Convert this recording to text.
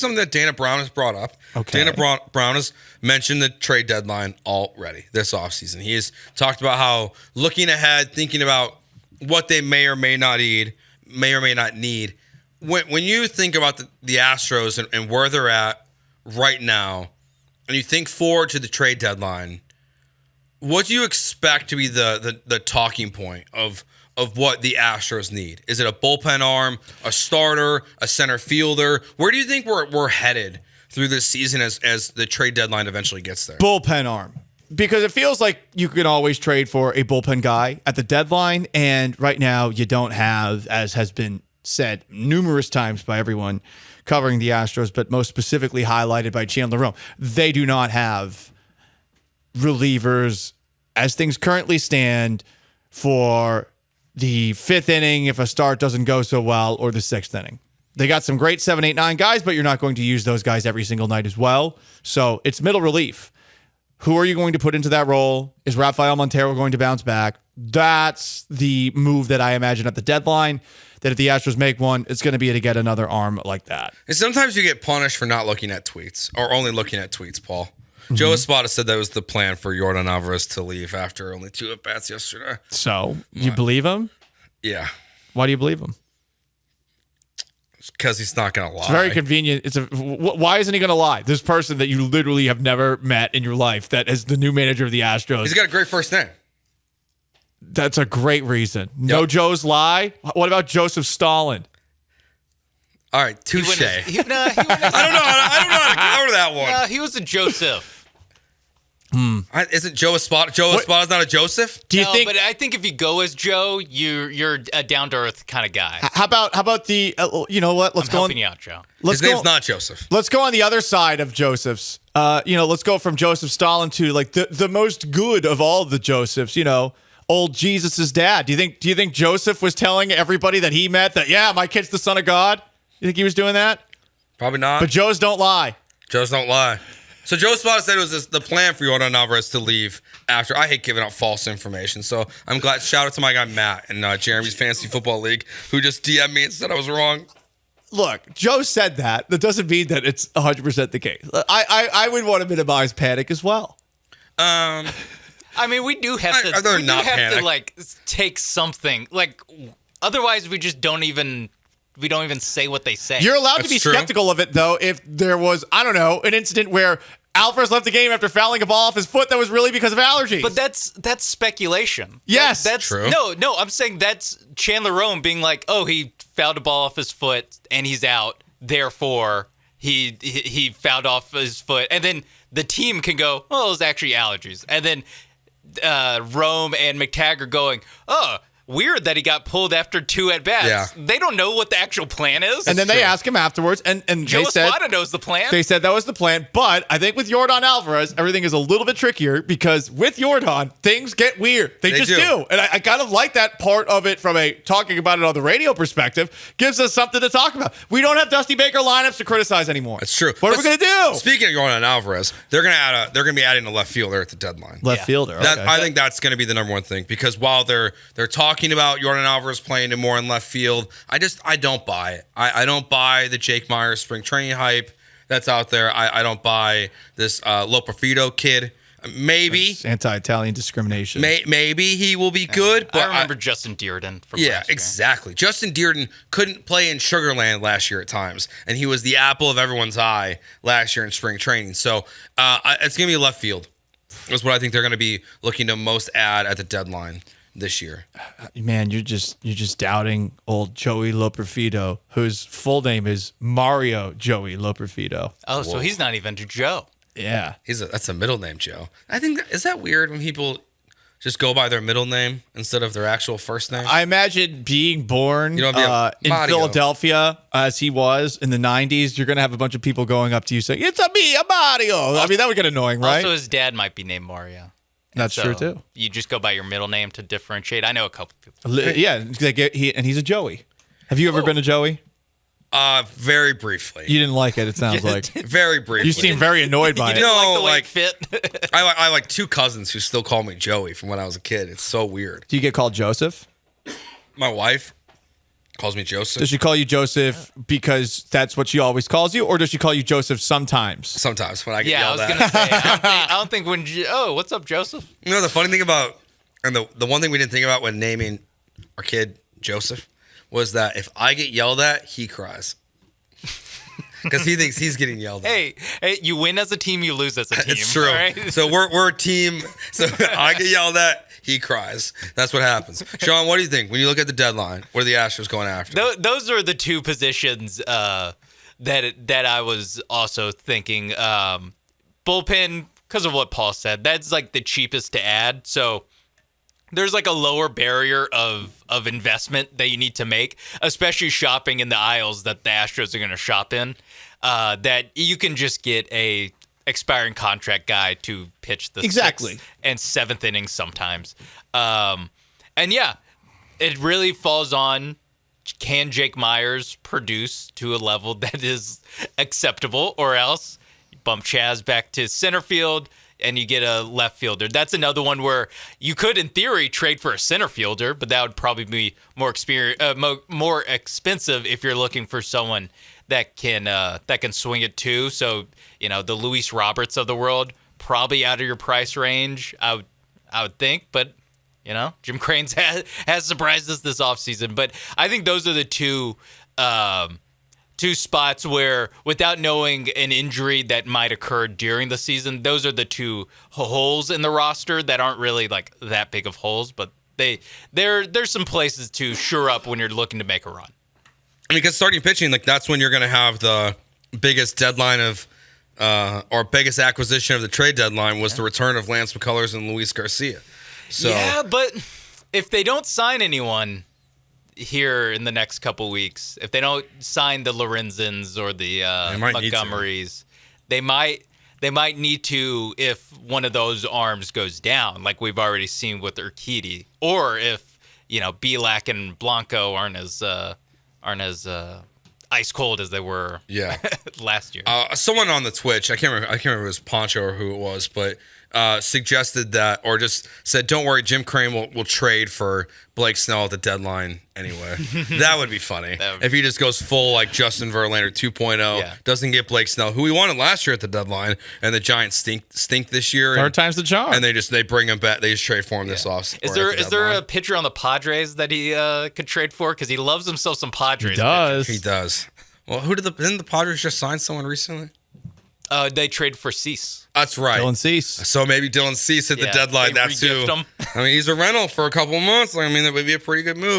something that Dana Brown has brought up. Okay. Dana Brown has mentioned the trade deadline already this offseason. He has talked about how looking ahead, thinking about what they may or may not need. When you think about the Astros and where they're at right now, and you think forward to the trade deadline, what do you expect to be the talking point of what the Astros need? Is it a bullpen arm, a starter, a center fielder? Where do you think we're headed through this season as the trade deadline eventually gets there? Bullpen arm. Because it feels like you can always trade for a bullpen guy at the deadline, and right now you don't have, as has been said numerous times by everyone covering the Astros, but most specifically highlighted by Chandler Rome, they do not have relievers as things currently stand for the fifth inning if a start doesn't go so well, or the sixth inning. They got some great 7, 8, 9 guys, but you're not going to use those guys every single night as well. So it's middle relief. Who are you going to put into that role? Is Rafael Montero going to bounce back? That's the move that I imagine at the deadline, that if the Astros make one, it's going to be to get another arm like that. And sometimes you get punished for not looking at tweets, or only looking at tweets, Paul. Joe Espada said that was the plan for Yordan Alvarez to leave after only 2 at-bats yesterday. So, you believe him? Yeah. Why do you believe him? Because he's not going to lie. It's very convenient. Why isn't he going to lie? This person that you literally have never met in your life, that is the new manager of the Astros. He's got a great first name. That's a great reason. No Joe's lie. What about Joseph Stalin? All right, touche. I don't know. I don't know how to cover that one. He was a Joseph. Isn't Joe Espada? Joe Espada's not a Joseph? Do you think? But I think if you go as Joe, you're a down to earth kind of guy. How about the? You know what? Let's I'm go helping on. you out, Joe. His name's not Joseph. Let's go on the other side of Joseph's. Let's go from Joseph Stalin to like the most good of all the Josephs. Old Jesus's dad. Do you think Joseph was telling everybody that he met that my kid's the son of God? You think he was doing that? Probably not. But Joes don't lie. Joes don't lie. So Joe Espada said it was the plan for Yordan Alvarez to leave after. I hate giving out false information, so I'm glad. Shout out to my guy Matt in Jeremy's Fantasy Football League, who just DM'd me and said I was wrong. Look, Joe said that. That doesn't mean that it's 100% the case. I would want to minimize panic as well. I mean, we do have to. To like take something. Like, otherwise, we just don't even say what they say. You're allowed to be skeptical of it, though, if there was, I don't know, an incident where Alvarez left the game after fouling a ball off his foot that was really because of allergies. But that's speculation. Yes. That's true. No, I'm saying that's Chandler Rome being like, oh, he fouled a ball off his foot and he's out. Therefore, he fouled off his foot. And then the team can go, oh, it was actually allergies. And then Rome and McTaggart going, oh, weird that he got pulled after 2 at-bats. Yeah. They don't know what the actual plan is. And then they ask him afterwards, and Joe they said Espada knows the plan. They said that was the plan, but I think with Yordan Alvarez, everything is a little bit trickier because with Yordan, things get weird. They just do. And I kind of like that part of it from a talking about it on the radio perspective. Gives us something to talk about. We don't have Dusty Baker lineups to criticize anymore. That's true. What are we going to do? Speaking of Yordan Alvarez, they're going to be adding a left fielder at the deadline. Left fielder. Okay. I think that's going to be the number one thing, because while they're talking about Yordan Alvarez playing it more in left field, I don't buy it. I don't buy the Jake Myers spring training hype that's out there. I don't buy this Loperfido kid. Maybe it's anti-Italian discrimination. Maybe he will be good. But I remember Justin Dearden from last year. Exactly. Justin Dearden couldn't play in Sugarland last year at times, and he was the apple of everyone's eye last year in spring training. So it's going to be left field. That's what I think they're going to be looking to most add at the deadline this year. Man, you're just doubting old Joey Loperfido, whose full name is Mario Joey Loperfido. Oh, so he's not even Joe. Yeah. That's a middle name, Joe. I think is that weird when people just go by their middle name instead of their actual first name? I imagine being born in Mario. Philadelphia as he was in the 90s, you're going to have a bunch of people going up to you saying, "It's a Mario." I mean, that would get annoying, right? Also, his dad might be named Mario. That's true, too. You just go by your middle name to differentiate. I know a couple people. Yeah, and he's a Joey. Have you ever been a Joey? Very briefly. You didn't like it sounds like. Very briefly. You seem very annoyed by You it. didn't like the way it fit? I like 2 cousins who still call me Joey from when I was a kid. It's so weird. Do you get called Joseph? My wife? Calls me Joseph. Does she call you Joseph because that's what she always calls you, or does she call you Joseph sometimes? Sometimes when I get Yeah, I yelled was at. gonna say. I don't think when. What's up, Joseph? You know, the funny thing about, and the one thing we didn't think about when naming our kid Joseph was that if I get yelled at, he cries. Because he thinks he's getting yelled at. Hey, you win as a team, you lose as a team. It's true. all right? So we're a team. So I get yelled at, he cries. That's what happens. Sean, what do you think when you look at the deadline? What are the Astros going after? Those are the two positions that I was also thinking. Bullpen, because of what Paul said, that's like the cheapest to add. So there's like a lower barrier of investment that you need to make, especially shopping in the aisles that the Astros are going to shop in. That you can just get a expiring contract guy to pitch the Exactly. 6th and 7th innings sometimes. And yeah, it really falls on, can Jake Myers produce to a level that is acceptable, or else you bump Chaz back to center field and you get a left fielder. That's another one where you could, in theory, trade for a center fielder, but that would probably be more expensive if you're looking for someone that can swing it too. So, the Luis Roberts of the world, probably out of your price range, I would think. But, Jim Cranes has surprised us this offseason. But I think those are the two spots where, without knowing an injury that might occur during the season, those are the two holes in the roster that aren't really like that big of holes, but there's some places to shore up when you're looking to make a run. Because starting pitching, like that's when you're going to have the biggest deadline of, or biggest acquisition of the trade deadline was the return of Lance McCullers and Luis Garcia. So yeah, but if they don't sign anyone here in the next couple weeks, if they don't sign the Lorenzens or the Montgomerys, they might need to if one of those arms goes down, like we've already seen with Urquidy, or if Bielak and Blanco aren't as ice cold as they were last year. Someone on the Twitch, I can't remember if it was Poncho or who it was, but suggested that, or just said, don't worry, Jim Crane will trade for Blake Snell at the deadline anyway. That would be funny. If he just goes full like Justin Verlander 2.0, doesn't get Blake Snell, who we wanted last year at the deadline, and the Giants stink this year. Third time's the charm. And they bring him back. They just trade for him this off. Is there a pitcher on the Padres that he could trade for? Because he loves himself some Padres. He does. Well, didn't the Padres just sign someone recently? They traded for Cease. That's right. Dylan Cease. So maybe Dylan Cease at the deadline. That's who. Him. I mean, he's a rental for a couple of months. I mean, that would be a pretty good move.